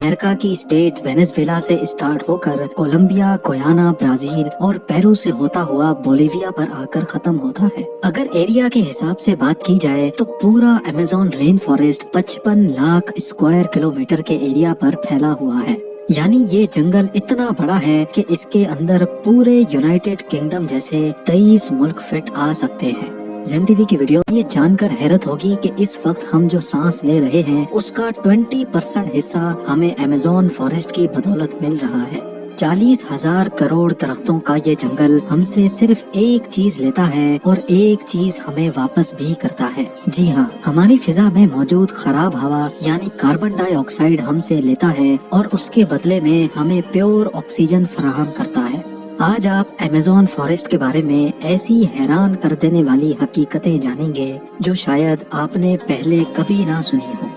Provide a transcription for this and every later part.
America की state Venezuela से start होकर कोलंबिया, गुयाना, ब्राजील और पेरू से होता हुआ बोलिविया पर आकर खत्म होता है। अगर एरिया के हिसाब से बात की जाए तो पूरा Amazon rain forest 55 lakh square kilometre के एरिया पर फैला हुआ है। यानी ये जंगल इतना बड़ा है कि इसके अंदर पूरे यूनाइटेड किंगडम जैसे 23 मुल्क फिट आ सकते हैं। ज़ेम टीवी की वीडियो ये जानकर हैरत होगी कि इस वक्त हम जो सांस ले रहे हैं उसका 20% हिस्सा हमें अमेज़न फॉरेस्ट की बदौलत मिल रहा है। 40,000 करोड़ दरख्तों का ये जंगल हमसे सिर्फ एक चीज लेता है और एक चीज हमें वापस भी करता है। जी हाँ, हमारी फिजा में मौजूद खराब हवा यानी कार्बन डाइऑक्साइड हमसे लेता है और उसके बदले में हमें प्योर ऑक्सीजन फराहम करता है। आज आप अमेज़न फॉरेस्ट के बारे में ऐसी हैरान कर देने वाली हकीकतें जानेंगे जो शायद आपने पहले कभी ना सुनी हो।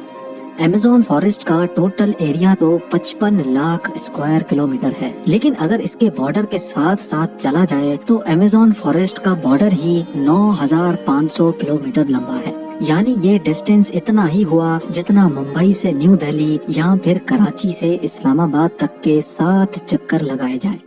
अमेज़न फॉरेस्ट का टोटल एरिया तो 55 लाख स्क्वायर किलोमीटर है, लेकिन अगर इसके बॉर्डर के साथ साथ चला जाए तो अमेज़न फॉरेस्ट का बॉर्डर ही 9,500 किलोमीटर लंबा है। यानी ये डिस्टेंस इतना ही हुआ जितना मुंबई से न्यू दिल्ली या फिर कराची से इस्लामाबाद तक के 7 चक्कर लगाए जाए।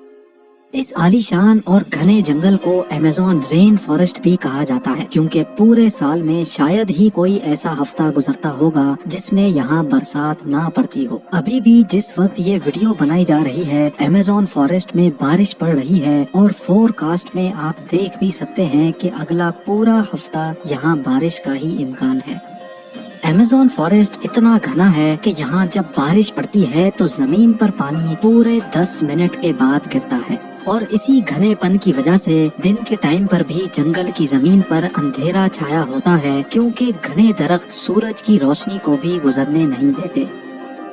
इस आलीशान और घने जंगल को अमेज़न रेन फॉरेस्ट भी कहा जाता है, क्योंकि पूरे साल में शायद ही कोई ऐसा हफ्ता गुजरता होगा जिसमें यहाँ बरसात ना पड़ती हो। अभी भी जिस वक्त ये वीडियो बनाई जा रही है अमेज़न फॉरेस्ट में बारिश पड़ रही है और फोरकास्ट में आप देख भी सकते हैं कि अगला पूरा हफ्ता यहाँ बारिश का ही इम्कान है। अमेज़न फॉरेस्ट इतना घना है कि यहाँ जब बारिश पड़ती है तो जमीन पर पानी पूरे 10 मिनट के बाद गिरता है और इसी घनेपन की वजह से दिन के टाइम पर भी जंगल की जमीन पर अंधेरा छाया होता है, क्योंकि घने दरख्त सूरज की रोशनी को भी गुजरने नहीं देते।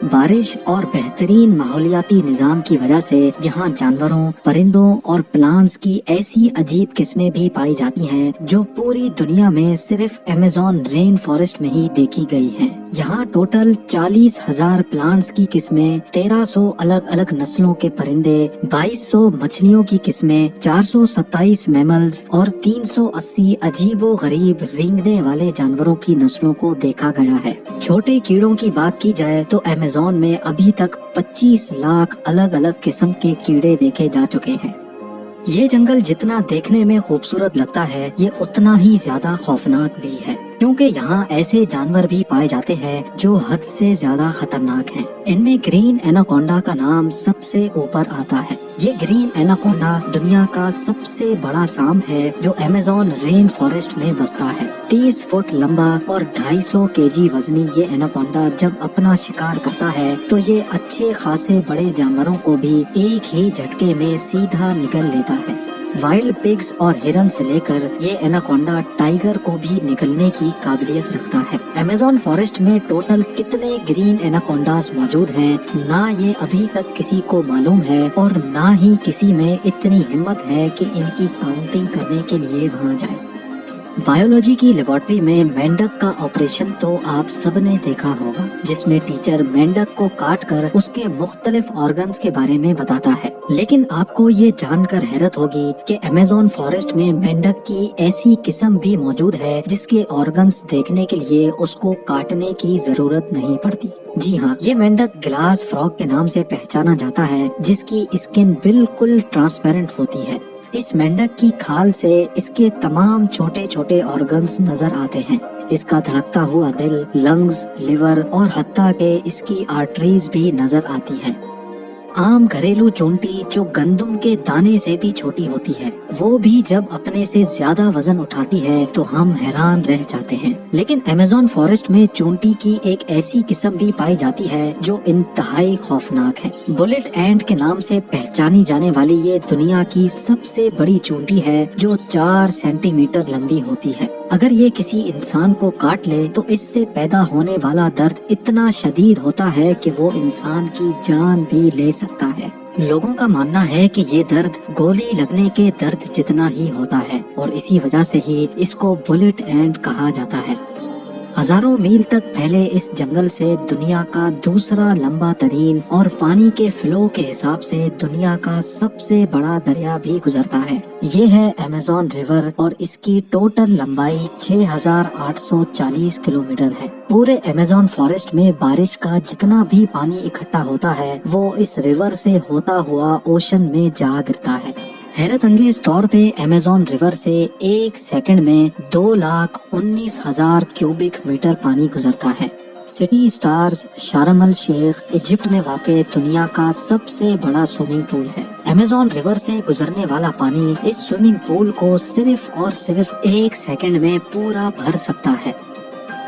बारिश और बेहतरीन माहौलियाती निजाम की वजह से यहाँ जानवरों, परिंदों और प्लांट्स की ऐसी अजीब किस्में भी पाई जाती हैं जो पूरी दुनिया में सिर्फ अमेज़न रेन फॉरेस्ट में ही देखी गई हैं। यहाँ टोटल 40,000 प्लांट्स की किस्में, 1300 अलग अलग नस्लों के परिंदे, 2200 मछलियों की किस्में, 427 मैमल्स और 380 अजीबो गरीब रेंगने वाले जानवरों की नस्लों को देखा गया है। छोटे कीड़ों की बात की जाए तो अमेज़न में अभी तक 25 लाख अलग अलग किस्म के कीड़े देखे जा चुके हैं। ये जंगल जितना देखने में खूबसूरत लगता है ये उतना ही ज्यादा खौफनाक भी है, क्योंकि यहाँ ऐसे जानवर भी पाए जाते हैं जो हद से ज्यादा खतरनाक हैं। इनमें ग्रीन एनाकोंडा का नाम सबसे ऊपर आता है। ये ग्रीन एनाकोंडा दुनिया का सबसे बड़ा सांप है जो अमेज़न रेन फॉरेस्ट में बसता है। 30 फुट लंबा और 250 केजी वजनी ये एनाकोंडा जब अपना शिकार करता है तो ये अच्छे खासे बड़े जानवरों को भी एक ही झटके में सीधा निगल लेता है। वाइल्ड पिग्स और हिरन से लेकर ये एनाकोंडा टाइगर को भी निगलने की काबिलियत रखता है। अमेज़न फॉरेस्ट में टोटल कितने ग्रीन एनाकोंडास मौजूद हैं ना ये अभी तक किसी को मालूम है और ना ही किसी में इतनी हिम्मत है कि इनकी काउंटिंग करने के लिए वहाँ जाए। बायोलॉजी की लेबोरेटरी में मेंढक का ऑपरेशन तो आप सबने देखा होगा, जिसमें टीचर मेंढक को काट कर उसके मुख्तलिफ ऑर्गन्स के बारे में बताता है। लेकिन आपको ये जानकर हैरत होगी कि अमेज़न फॉरेस्ट में मेंढक की ऐसी किस्म भी मौजूद है जिसके ऑर्गन्स देखने के लिए उसको काटने की जरूरत नहीं पड़ती। जी हाँ, ये मेंढक ग्लास फ्रॉग के नाम से पहचाना जाता है, जिसकी स्किन बिल्कुल ट्रांसपेरेंट होती है। इस मेंढक की खाल से इसके तमाम छोटे छोटे ऑर्गन्स नजर आते हैं। इसका धड़कता हुआ दिल, लंग्स, लिवर और हत्ता के इसकी आर्टरीज भी नजर आती हैं। आम घरेलू चूंटी जो गंदम के दाने से भी छोटी होती है, वो भी जब अपने से ज्यादा वजन उठाती है तो हम हैरान रह जाते हैं। लेकिन अमेज़न फॉरेस्ट में चूंटी की एक ऐसी किस्म भी पाई जाती है जो इंतहाई खौफनाक है। बुलेट एंट के नाम से पहचानी जाने वाली ये दुनिया की सबसे बड़ी चूंटी है जो 4 सेंटीमीटर लंबी होती है। अगर ये किसी इंसान को काट ले तो इससे पैदा होने वाला दर्द इतना शदीद होता है कि वो इंसान की जान भी ले सकता है। लोगों का मानना है कि ये दर्द गोली लगने के दर्द जितना ही होता है और इसी वजह से ही इसको बुलेट एंट कहा जाता है। हजारों मील तक फैले इस जंगल से दुनिया का दूसरा लंबा तरीन और पानी के फ्लो के हिसाब से दुनिया का सबसे बड़ा दरिया भी गुजरता है। ये है अमेज़न रिवर और इसकी टोटल लंबाई 6,840 किलोमीटर है। पूरे अमेज़न फॉरेस्ट में बारिश का जितना भी पानी इकट्ठा होता है वो इस रिवर से होता हुआ ओशन में जा गिरता है। हैरत अंगेज तौर पे अमेज़न रिवर से एक सेकंड में 2,19,000 क्यूबिक मीटर पानी गुजरता है। सिटी स्टार्स शारम अल शेख इजिप्ट में वाक़ दुनिया का सबसे बड़ा स्विमिंग पूल है। अमेज़न रिवर से गुजरने वाला पानी इस स्विमिंग पूल को सिर्फ और सिर्फ एक सेकंड में पूरा भर सकता है।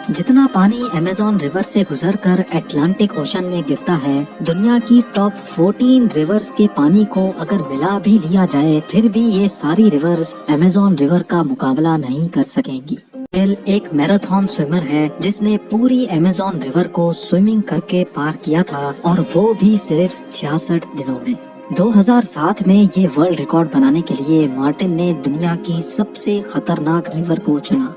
जितना पानी अमेज़न रिवर से गुजरकर अटलांटिक ओशन में गिरता है, दुनिया की टॉप 14 रिवर्स के पानी को अगर मिला भी लिया जाए फिर भी ये सारी रिवर्स अमेज़न रिवर का मुकाबला नहीं कर सकेंगी। एल एक मैराथन स्विमर है जिसने पूरी अमेज़न रिवर को स्विमिंग करके पार किया था और वो भी सिर्फ 66 दिनों में। 2007 में ये वर्ल्ड रिकॉर्ड बनाने के लिए मार्टिन ने दुनिया की सबसे खतरनाक रिवर को चुना।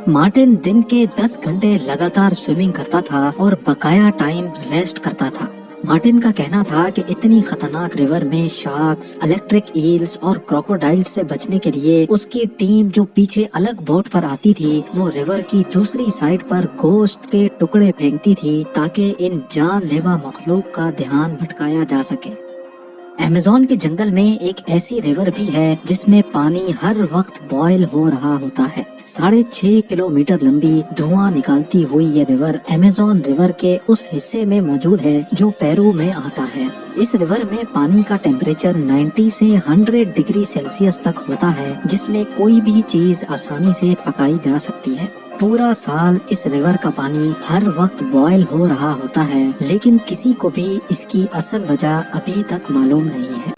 मार्टिन दिन के 10 घंटे लगातार स्विमिंग करता था और बकाया टाइम रेस्ट करता था। मार्टिन का कहना था कि इतनी खतरनाक रिवर में शार्क्स, इलेक्ट्रिक ईल्स और क्रोकोडाइल्स से बचने के लिए उसकी टीम जो पीछे अलग बोट पर आती थी वो रिवर की दूसरी साइड पर गोश्त के टुकड़े फेंकती थी ताकि इन जानलेवा मखलूक का ध्यान भटकाया जा सके। अमेज़न के जंगल में एक ऐसी रिवर भी है जिसमें पानी हर वक्त बॉयल हो रहा होता है। 6.5 किलोमीटर लंबी धुआं निकालती हुई ये रिवर अमेज़न रिवर के उस हिस्से में मौजूद है जो पेरू में आता है। इस रिवर में पानी का टेम्परेचर 90 से 100 डिग्री सेल्सियस तक होता है जिसमें कोई भी चीज आसानी से पकाई जा सकती है। पूरा साल इस रिवर का पानी हर वक्त बॉयल हो रहा होता है लेकिन किसी को भी इसकी असल वजह अभी तक मालूम नहीं है।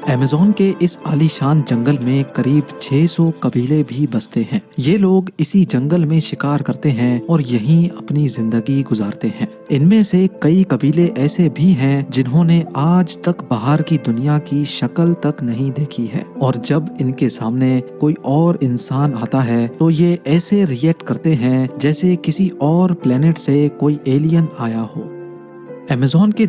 अमेज़न के इस आलीशान जंगल में करीब 600 कबीले भी बसते हैं। ये लोग इसी जंगल में शिकार करते हैं और यहीं अपनी जिंदगी गुजारते हैं। इनमें से कई कबीले ऐसे भी हैं जिन्होंने आज तक बाहर की दुनिया की शक्ल तक नहीं देखी है और जब इनके सामने कोई और इंसान आता है तो ये ऐसे रिएक्ट करते हैं जैसे किसी और प्लेनेट से कोई एलियन आया हो। अमेज़न के